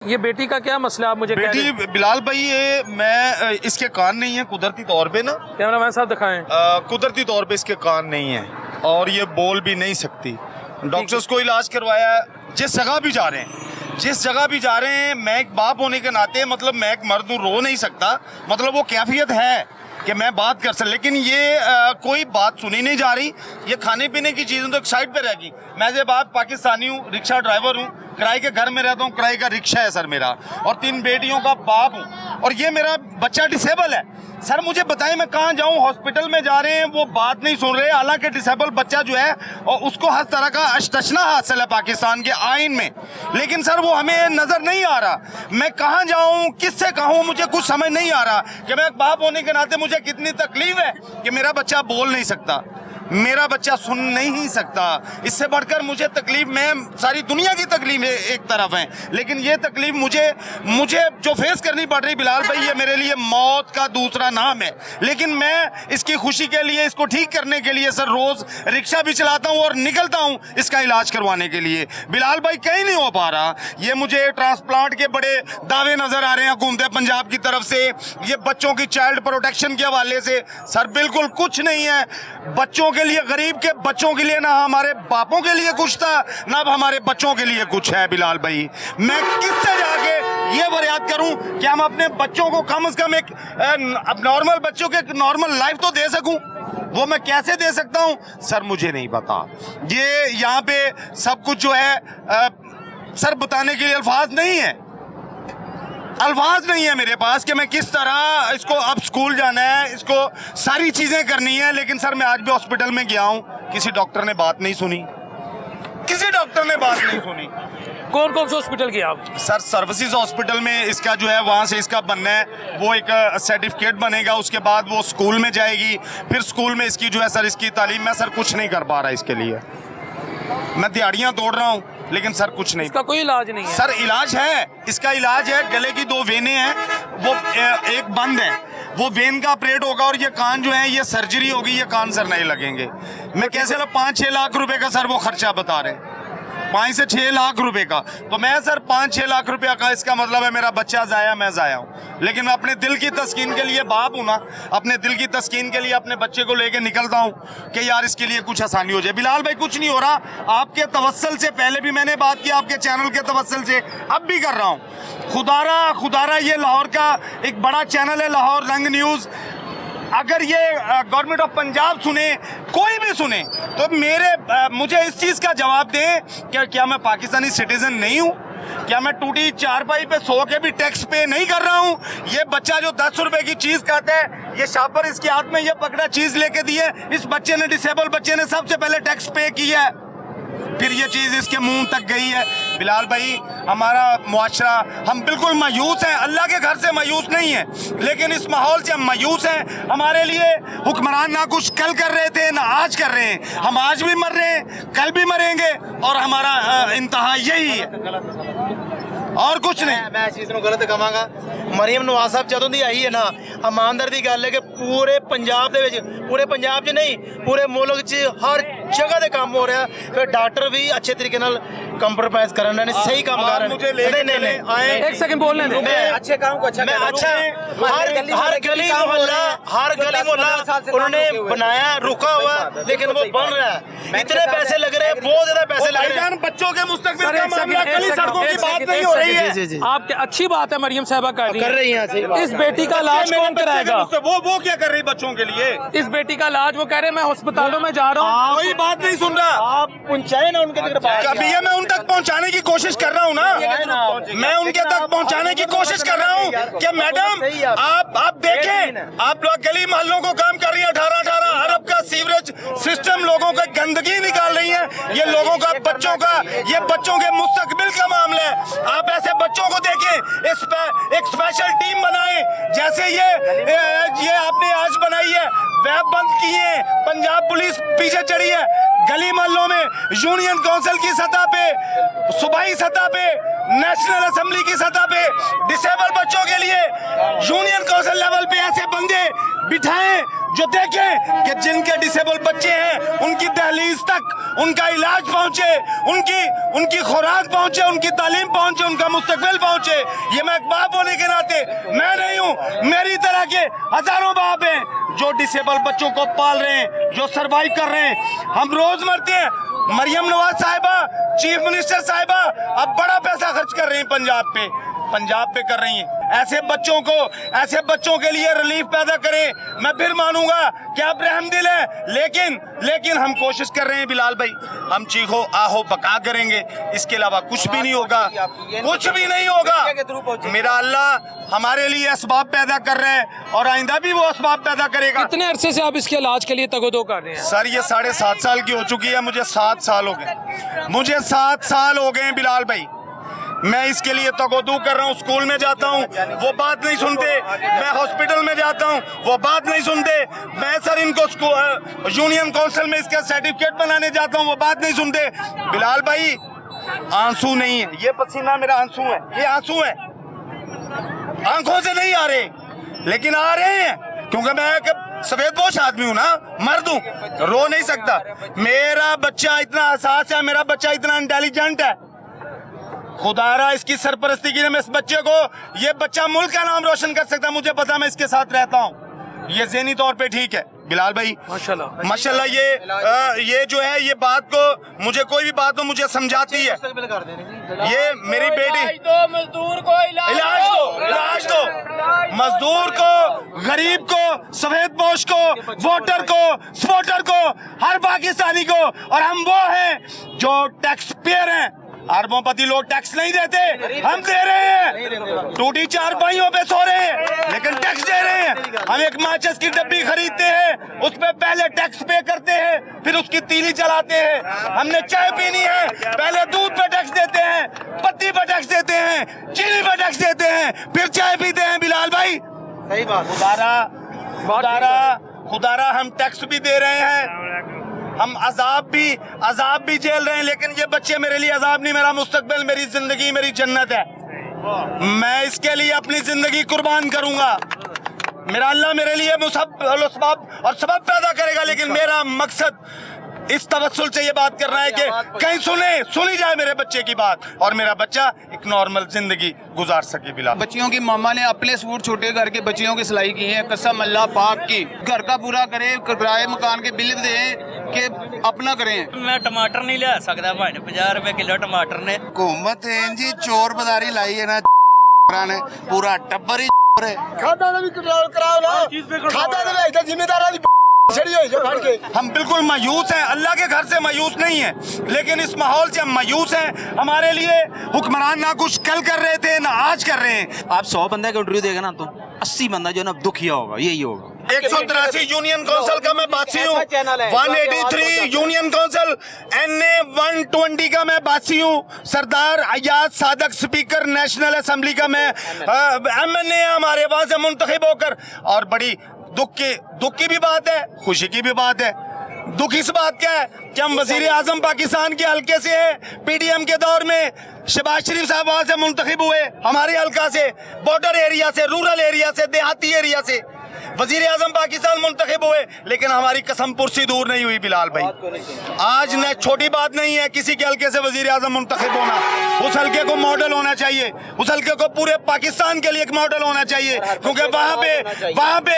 ये बेटी का क्या मसला, आप मुझे बेटी बिलाल भाई, ये मैं इसके कान नहीं है कुदरती तौर पे ना, कैमरामैन साहब दिखाएं। कुदरती तौर पे इसके कान नहीं है और ये बोल भी नहीं सकती। डॉक्टर्स को इलाज करवाया, जिस जगह भी जा रहे हैं, मैं एक बाप होने के नाते, मतलब मैं एक मर्द हूँ, रो नहीं सकता, मतलब वो कैफियत है कि मैं बात कर सकता, लेकिन ये कोई बात सुनी नहीं जा रही। ये खाने पीने की चीज़ें तो एक साइड पे रहेगी। मैं जब आप पाकिस्तानी हूँ, रिक्शा ड्राइवर हूँ, किराए के घर में रहता हूँ, किराए का रिक्शा है सर मेरा, और 3 बेटियों का बाप हूँ, और ये मेरा बच्चा डिसेबल है। सर मुझे बताएं मैं कहाँ जाऊँ? हॉस्पिटल में जा रहे हैं, वो बात नहीं सुन रहे, हालांकि डिसेबल बच्चा जो है और उसको हर तरह का अशतशना हासिल है पाकिस्तान के आइन में, लेकिन सर वो हमें नज़र नहीं आ रहा। मैं कहाँ जाऊँ, किससे कहूँ, मुझे कुछ समझ नहीं आ रहा कि मैं एक बाप होने के नाते मुझे कितनी तकलीफ है कि मेरा बच्चा बोल नहीं सकता, मेरा बच्चा सुन नहीं सकता। इससे बढ़कर मुझे तकलीफ में सारी दुनिया की तकलीफ एक तरफ है, लेकिन ये तकलीफ मुझे जो फेस करनी पड़ रही बिलाल भाई, ये मेरे लिए मौत का दूसरा नाम है। लेकिन मैं इसकी खुशी के लिए, इसको ठीक करने के लिए सर रोज रिक्शा भी चलाता हूँ और निकलता हूँ इसका इलाज करवाने के लिए। बिलाल भाई कहीं नहीं हो पा रहा। ये मुझे ट्रांसप्लांट के बड़े दावे नजर आ रहे हैं हुकूमत पंजाब की तरफ से, ये बच्चों की चाइल्ड प्रोटेक्शन के हवाले से। सर बिल्कुल कुछ नहीं है बच्चों के लिए, गरीब के बच्चों के लिए, ना हमारे बापों के लिए कुछ था, ना अब हमारे बच्चों के लिए कुछ है। बिलाल भाई मैं किससे जाके ये फरियाद करूं कि हम अपने बच्चों को कम से कम एक नॉर्मल बच्चों के नॉर्मल लाइफ तो दे सकूं, वो मैं कैसे दे सकता हूं? सर मुझे नहीं पता। ये यहाँ पे सब कुछ जो है सर बताने के लिए अल्फाज नहीं है मेरे पास कि मैं किस तरह इसको, अब स्कूल जाना है, इसको सारी चीजें करनी है। लेकिन सर मैं आज भी हॉस्पिटल में गया हूं, किसी डॉक्टर ने बात नहीं सुनी। कौन कौन से हॉस्पिटल गए आप? सर सर्विसेज हॉस्पिटल में इसका जो है, वहाँ से इसका बनना है, वो एक सर्टिफिकेट बनेगा, उसके बाद वो स्कूल में जाएगी, फिर स्कूल में इसकी जो है सर इसकी तालीम। मैं सर कुछ नहीं कर पा रहा इसके लिए, मैं दिहाड़ियाँ तोड़ रहा हूँ, लेकिन सर कुछ नहीं। इसका कोई इलाज नहीं है? सर इलाज है, इसका इलाज है। गले की 2 वेनें हैं, वो एक बंद है, वो वेन का ऑपरेट होगा, और ये कान जो है ये सर्जरी होगी, ये कान सर नहीं लगेंगे। मैं कैसे 5-6 लाख रुपए का सर वो खर्चा बता रहे हैं, 5 से 6 लाख रुपए का। तो मैं सर 5-6 लाख रुपया का, इसका मतलब है मेरा बच्चा जाया, मैं जाया हूँ। लेकिन मैं अपने दिल की तस्कीन के लिए, बाप हूँ ना, अपने दिल की तस्कीन के लिए अपने बच्चे को लेके निकलता हूँ कि यार इसके लिए कुछ आसानी हो जाए। बिलाल भाई कुछ नहीं हो रहा, आपके तवस्सल से पहले भी मैंने बात की, आपके चैनल के तवस्सल से अब भी कर रहा हूँ। खुदारा ये लाहौर का एक बड़ा चैनल है, लाहौर रंग न्यूज़। अगर ये गवर्नमेंट ऑफ पंजाब सुने, कोई भी सुने, तो मुझे इस चीज़ का जवाब दें क्या मैं पाकिस्तानी सिटीजन नहीं हूँ? क्या मैं टूटी चारपाई पे सो के भी टैक्स पे नहीं कर रहा हूँ? ये बच्चा जो 10 रुपए की चीज़ खाता है, ये शापर इसके हाथ में ये पकड़ा चीज़ लेके दी है, इस बच्चे ने, डिसेबल बच्चे ने सबसे पहले टैक्स पे किया है, फिर ये चीज़ इसके मुंह तक गई है। बिलाल भाई हमारा मुआशरा, हम बिल्कुल मायूस हैं, अल्लाह के घर से मायूस नहीं है, लेकिन इस माहौल से हम मायूस हैं। हमारे लिए हुक्मरान ना कुछ कल कर रहे थे ना आज कर रहे हैं, हम आज भी मर रहे हैं, कल भी मरेंगे, और हमारा इंतहा यही है और कुछ नहीं। मैं इस चीज़ को गलत कहांगा। मरीम नवाज साहब ਜਦੋਂ ਦੀ ਆਈ ਹੈ ਨਾ, ਇਮਾਨਦਾਰ ਦੀ ਗੱਲ ਹੈ ਕਿ पूरे पंजाब ਦੇ ਵਿੱਚ, पूरे पंजाब 'ਚ नहीं, पूरे मुल्क 'ਚ हर जगह ਦੇ ਕੰਮ ਹੋ ਰਿਹਾ। ਫਿਰ ਡਾਕਟਰ ਵੀ अच्छे तरीके ਨਾਲ कंप्रोमाइज कर रहे हैं, सही काम कर रहे हैं। नहीं, एक सेकंड बोलने दो। अच्छे काम को अच्छा, हर गली मोहल्ला उन्होंने बनाया, रुका हुआ, लेकिन वो बन रहा है। इतने पैसे लग रहे हैं, बहुत ज्यादा पैसे लग रहे हैं। बच्चों के मुस्तकबिल का मामला, गली सड़कों की बात नहीं हो रही है। आपके अच्छी बात है, मरियम साहबा कर रही हैं। इस बेटी का इलाज कौन कराएगा? वो क्या कर रही बच्चों के लिए? इस बेटी का इलाज वो कह रहे हैं मैं अस्पतालों में जा रहा हूँ, कोई बात नहीं सुन रहा। आप पहुंचाए ना उनके तक, भैया मैं उन तक पहुंचाने की कोशिश कर रहा हूँ ना, मैं उनके तक पहुंचाने की कोशिश कर रहा हूँ कि मैडम आप देखें, आप लोग गली मोहल्लों को काम कर रही है, 18 अरब का सीवरेज सिस्टम, लोगों का गंदगी निकाल रही है, ये लोगों का, बच्चों का, ये बच्चों के मुस्तकबिल का मामला है। आप ऐसे बच्चों को देखें, इस पे एक स्पेशल टीम बनाएं, जैसे ये आपने आज बनाई है, वेब बंद किए, पंजाब पुलिस पीछे चढ़ी है, गली मोहल्लों में यूनियन काउंसिल की सतह पे, सूबाई सतह पे, नेशनल असेंबली की सतह पे, डिसेबल बच्चों के लिए यूनियन काउंसिल लेवल पे ऐसे बंदे बिठाएं जो देखें कि जिनके डिसेबल बच्चे हैं उनकी दहलीज तक उनका इलाज पहुंचे, उनकी खुराक पहुंचे, उनकी तालीम पहुंचे, उनका मुस्तकबिल पहुंचे। ये मैं एक बाप होने के नाते, मैं नहीं हूं, मेरी तरह के हजारों बाप हैं जो डिसेबल बच्चों को पाल रहे हैं, जो सरवाइव कर रहे हैं। हम रोज मरते हैं। मरियम नवाज साहिबा, चीफ मिनिस्टर साहिबा अब बड़ा पैसा खर्च कर रही हैं पंजाब पे कर रही हैं। ऐसे बच्चों के लिए रिलीफ पैदा करें। मैं फिर मानूंगा कि आप रहमदिल हैं, लेकिन हम कोशिश कर रहे हैं बिलाल भाई, हम चीखो आहो बका करेंगे, इसके अलावा कुछ भी नहीं होगा, कुछ भी नहीं होगा। मेरा अल्लाह हमारे लिए असबाब पैदा कर रहा है और आइंदा भी वो असबाब पैदा करेगा। कितने अरसे से आप इसके इलाज के लिए तगदो कर रहे हैं? सर ये 7.5 साल की हो चुकी है, मुझे 7 साल हो गए, मुझे 7 साल हो गए बिलाल भाई। मैं इसके लिए तगोदू कर रहा हूँ। स्कूल में जाता हूँ वो बात नहीं सुनते, मैं हॉस्पिटल में जाता हूँ वो बात नहीं सुनते, मैं सर इनको यूनियन काउंसिल में इसका सर्टिफिकेट बनाने जाता हूँ वो बात नहीं सुनते। बिलाल भाई आंसू नहीं है, ये पसीना मेरा आंसू है, ये आंसू है, आंखों से नहीं आ रहे लेकिन आ रहे हैं, क्योंकि मैं एक सफेदपोश आदमी हूँ ना, मर्द हूँ, रो नहीं सकता। मेरा बच्चा इतना हसास है, मेरा बच्चा इतना इंटेलिजेंट है, खुदारा इसकी सरपरस्ती की मैं इस बच्चे को, ये बच्चा मुल्क का नाम रोशन कर सकता है, मुझे पता, मैं इसके साथ रहता हूँ, ये ज़हनी तौर पे ठीक है बिलाल भाई माशाल्लाह। ये जो है ये बात को मुझे कोई भी बात हो मुझे समझाती है। ये मेरी बेटी, मजदूर को इलाज दो, मजदूर को, गरीब को, सफेदपोश को, वोटर को, सपोर्टर को, हर पाकिस्तानी को, और हम वो हैं जो टैक्स पेयर हैं। अरबोंपति लोग टैक्स नहीं देते, हम दे रहे हैं। टूटी चारपाइयों पे सो रहे हैं लेकिन टैक्स दे रहे हैं। हम एक माचिस की डब्बी खरीदते हैं, उस पे पहले टैक्स पे करते हैं, फिर उसकी तीली चलाते हैं। हमने चाय पीनी है, पहले दूध पे टैक्स देते हैं, पत्ती पे टैक्स देते हैं, चीनी पे टैक्स देते हैं, फिर चाय पीते हैं। बिलाल भाई सही बात। खुदारा हम टैक्स भी दे रहे हैं, हम अजाब भी झेल रहे हैं, लेकिन ये बच्चे मेरे लिए अजाब नहीं, मेरा मुस्तकबिल, मेरी जिंदगी, मेरी जन्नत है। मैं इसके लिए अपनी जिंदगी कुर्बान करूंगा। मेरा अल्लाह मेरे लिए मुसब्बब और सबब पैदा करेगा, लेकिन मेरा मकसद इस तवस्सुल से ये बात करना है कि कहीं सुनी जाए मेरे बच्चे की बात और मेरा बच्चा एक नॉर्मल जिंदगी गुजार सके। बिलाल बच्चियों की मामा ने अपने सूट छोटे करके बच्चियों की सिलाई की है, कसम अल्लाह पाक की, घर का पूरा करे, किराए मकान के बिल दें कि अपना करें। मैं टमाटर नहीं लिया सकता भाई, 50 रुपए किलो टमाटर ने। हुकूमत जी चोर बाजारी लाई है ना, ने पूरा टब्बर ही खादा भी कंट्रोल कराओ ना, खादा दे इधर जिम्मेदार हम बिल्कुल मायूस हैं, अल्लाह के घर से मायूस नहीं है, लेकिन इस माहौल से हम मायूस हैं। हमारे लिए हुक्मरान ना कुछ कल कर रहे थे ना आज कर रहे हैं। आप 100 बंदा का इंटरव्यू देगा ना तो 80 बंदा जो है ना दुखिया होगा, यही होगा। 183 यूनियन काउंसिल का मैं बासी हूँ, 183 यूनियन काउंसिल, NA 120 का मैं बासी हूँ, सरदार Ayaz Sadiq speaker national assembly का मैं MNA हमारे वहां से मुंतखब होकर। और बड़ी दुख की भी बात है, खुशी की भी बात है। दुख इस बात का है कि हम वजीर आजम पाकिस्तान के हल्के से हैं, PDM के दौर में शहबाज शरीफ साहब वहां से मुंतखब हुए, हमारे हल्का से, बॉर्डर एरिया से, रूरल एरिया से, देहाती एरिया से वजीर आजम पाकिस्तान मुंतखब हुए, लेकिन हमारी कसम पुरसी दूर नहीं हुई बिलाल भाई। आज न छोटी बात नहीं है किसी के हल्के से वजीर आजम मुंतखब होना, उस हल्के को मॉडल होना चाहिए, उस हल्के को पूरे पाकिस्तान के लिए एक मॉडल होना चाहिए, क्योंकि वहां पे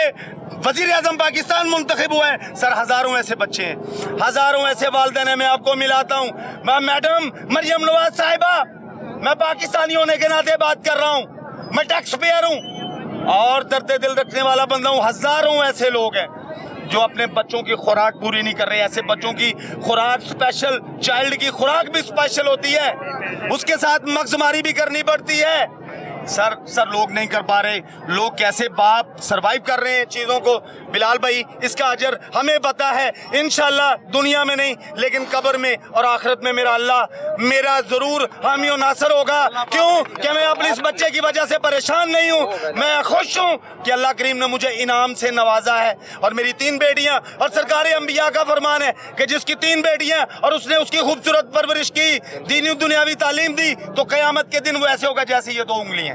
वजीर आजम पाकिस्तान मुंतखब हुआ है। सर हजारों ऐसे बच्चे हैं, हजारों ऐसे वालिदैन हैं, मैं आपको मिलाता हूँ। मैडम मरियम नवाज साहिबा, मैं पाकिस्तानी होने के नाते बात कर रहा हूँ, मैं टैक्स पेयर हूँ और दर्द दिल रखने वाला बंदा हूँ। हजारों ऐसे लोग हैं जो अपने बच्चों की खुराक पूरी नहीं कर रहे। ऐसे बच्चों की खुराक स्पेशल, चाइल्ड की खुराक भी स्पेशल होती है, उसके साथ मगजमारी भी करनी पड़ती है। सर लोग नहीं कर पा रहे, लोग कैसे बाप सरवाइव कर रहे हैं चीजों को। बिलाल भाई इसका अजर हमें पता है, इंशाल्लाह दुनिया में नहीं लेकिन कब्र में और आखिरत में मेरा अल्लाह मेरा जरूर हामी और नासर होगा। क्यों कि मैं अपने इस बच्चे की वजह से परेशान नहीं हूँ, मैं खुश हूँ कि अल्लाह करीम ने मुझे इनाम से नवाजा है। और मेरी 3 बेटियां, और सरकार अंबिया का फरमान है कि जिसकी 3 बेटियां और उसने उसकी खूबसूरत परवरिश की, दीनी दुनियावी तालीम दी, तो कयामत के दिन वो ऐसे होगा जैसे ये 2 उंगलियां।